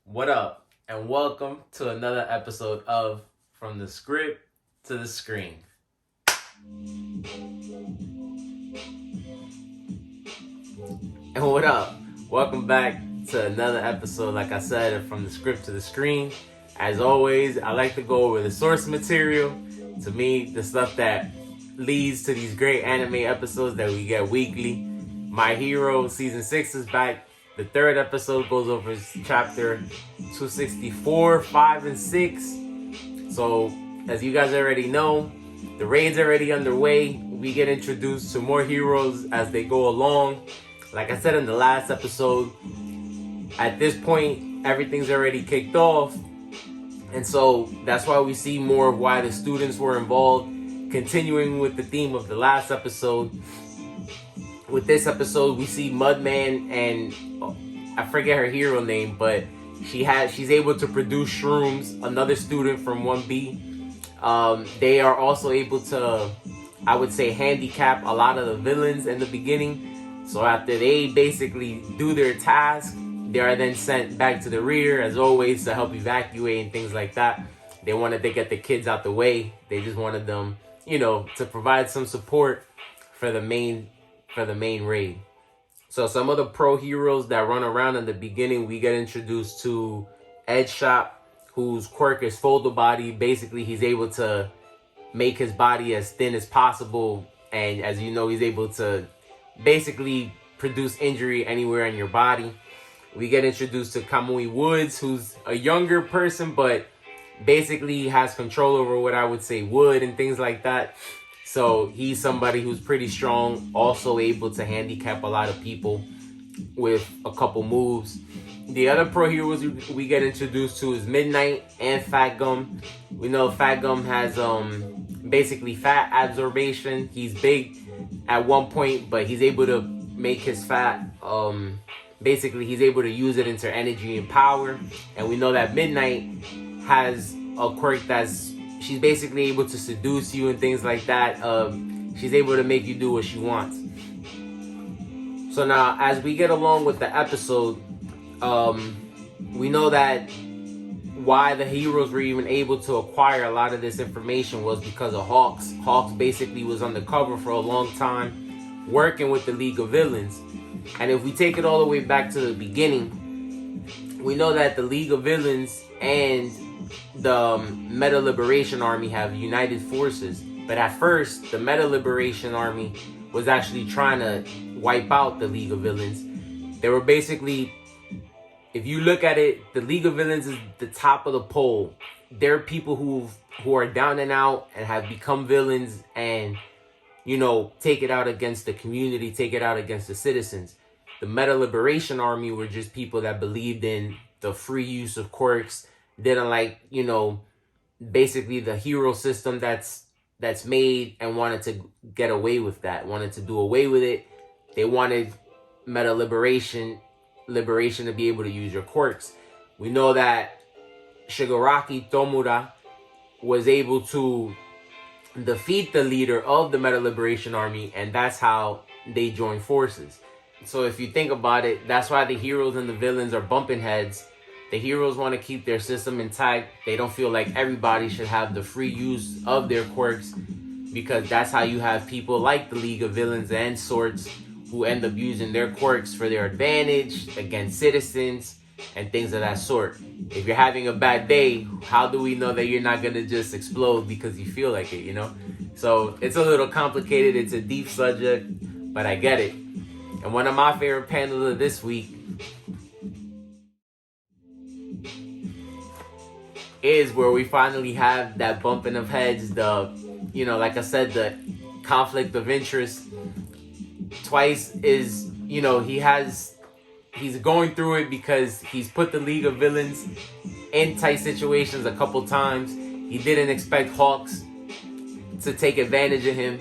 What up? And welcome to another episode of From the Script to the Screen. And what up? Welcome back to another episode, like I said, of From the Script to the Screen. As always, I like to go over the source material. To me, the stuff that leads to these great anime episodes that we get weekly. My Hero Season 6 is back. The third episode goes over chapter 264, 5, and 6. So, as you guys already know, the raid's already underway. We get introduced to more heroes as they go along. Like I said in the last episode, at this point, everything's already kicked off. And so, that's why we see more of why the students were involved. Continuing with the theme of the last episode. With this episode, we see Mudman and I forget her hero name, but she's able to produce shrooms. Another student from 1B. They are also able to, I would say, handicap a lot of the villains in the beginning. So after they basically do their task, they are then sent back to the rear, as always, to help evacuate and things like that. They wanted to get the kids out the way. They just wanted them, to provide some support for the main raid. So some of the pro heroes that run around in the beginning, we get introduced to Ed Shop, whose quirk is fold body. Basically, he's able to make his body as thin as possible. And as you know, he's able to basically produce injury anywhere in your body. We get introduced to Kamui Woods, who's a younger person, but basically has control over what I would say wood and things like that. So he's somebody who's pretty strong, also able to handicap a lot of people with a couple moves. The other pro heroes we get introduced to is Midnight and Fat Gum. We know Fat Gum has basically fat absorption. He's big at one point, but he's able to make his fat, basically he's able to use it into energy and power. And we know that Midnight has a quirk she's basically able to seduce you and things like that. She's able to make you do what she wants. So now, as we get along with the episode, we know that why the heroes were even able to acquire a lot of this information was because of Hawks. Hawks basically was undercover for a long time, working with the League of Villains. And if we take it all the way back to the beginning, we know that the League of Villains and the Meta Liberation Army have united forces. But at first, the Meta Liberation Army was actually trying to wipe out the League of Villains. They were basically, if you look at it, the League of Villains is the top of the pole. They're people who are down and out and have become villains and, take it out against the community, take it out against the citizens. The Meta Liberation Army were just people that believed in the free use of quirks, didn't like, basically the hero system that's made, and wanted to get away with that, wanted to do away with it. They wanted Meta Liberation to be able to use your quirks. We know that Shigaraki Tomura was able to defeat the leader of the Meta Liberation Army, and that's how they joined forces. So if you think about it, that's why the heroes and the villains are bumping heads. The heroes want to keep their system intact. They don't feel like everybody should have the free use of their quirks, because that's how you have people like the League of Villains and Swords who end up using their quirks for their advantage against citizens and things of that sort. If you're having a bad day, how do we know that you're not going to just explode because you feel like it, So it's a little complicated. It's a deep subject, but I get it. And one of my favorite panels of this week is where we finally have that bumping of heads, like I said, the conflict of interest. Twice is, he's going through it because he's put the League of Villains in tight situations a couple times. He didn't expect Hawks to take advantage of him.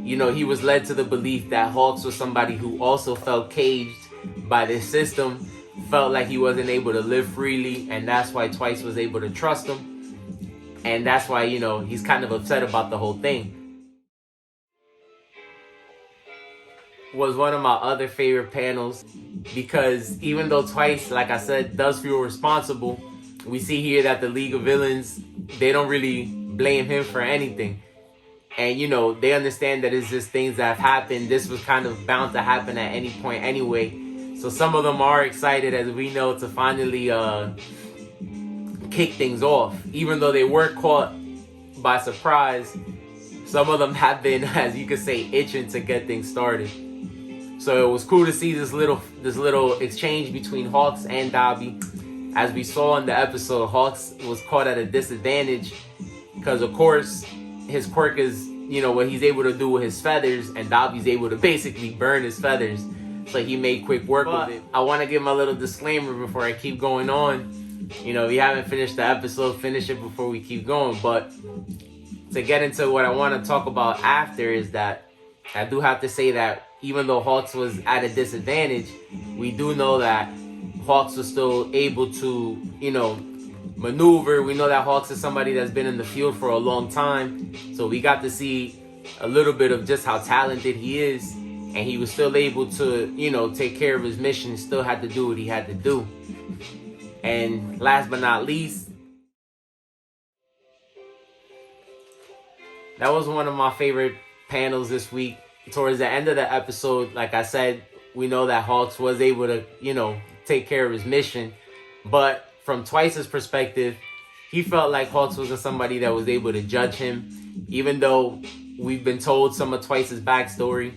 He was led to the belief that Hawks was somebody who also felt caged by this system, felt like he wasn't able to live freely, and that's why Twice was able to trust him. And that's why, he's kind of upset about the whole thing. was one of my other favorite panels because even though Twice, like I said, does feel responsible, we see here that the League of Villains, they don't really blame him for anything. And, you know, they understand that it's just things that have happened. This was kind of bound to happen at any point anyway. So some of them are excited, as we know, to finally kick things off. Even though they were caught by surprise, some of them have been, as you could say, itching to get things started. So it was cool to see this little exchange between Hawks and Dobby. As we saw in the episode, Hawks was caught at a disadvantage because, of course, his quirk is, you know, what he's able to do with his feathers, and Dobby's able to basically burn his feathers. So he made quick work of it. I want to give my little disclaimer before I keep going on. You know, we haven't finished the episode. Finish it before we keep going. But to get into what I want to talk about after is that I do have to say that even though Hawks was at a disadvantage, we do know that Hawks was still able to, you know, maneuver. We know that Hawks is somebody that's been in the field for a long time. So we got to see a little bit of just how talented he is. And he was still able to, you know, take care of his mission, still had to do what he had to do. And last but not least, that was one of my favorite panels this week. Towards the end of the episode, like I said, we know that Hawks was able to, you know, take care of his mission. But from Twice's perspective, he felt like Hawks wasn't somebody that was able to judge him. Even though we've been told some of Twice's backstory,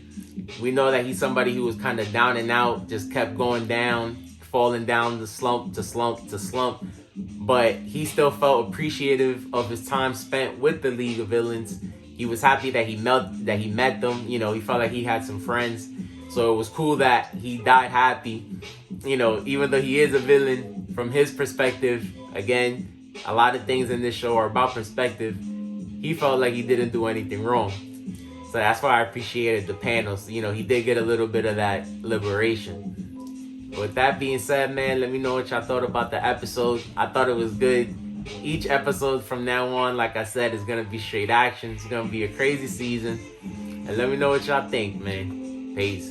we know that he's somebody who was kind of down and out, just kept going down, falling down the slump to slump to slump. But he still felt appreciative of his time spent with the League of Villains. He was happy that he met them. You know, he felt like he had some friends. So it was cool that he died happy. You know, even though he is a villain, from his perspective, again, a lot of things in this show are about perspective. He felt like he didn't do anything wrong. So that's why I appreciated the panels. You know, he did get a little bit of that liberation. With that being said, man, let me know what y'all thought about the episode. I thought it was good. Each episode from now on, like I said, is going to be straight action. It's going to be a crazy season. And let me know what y'all think, man. Peace.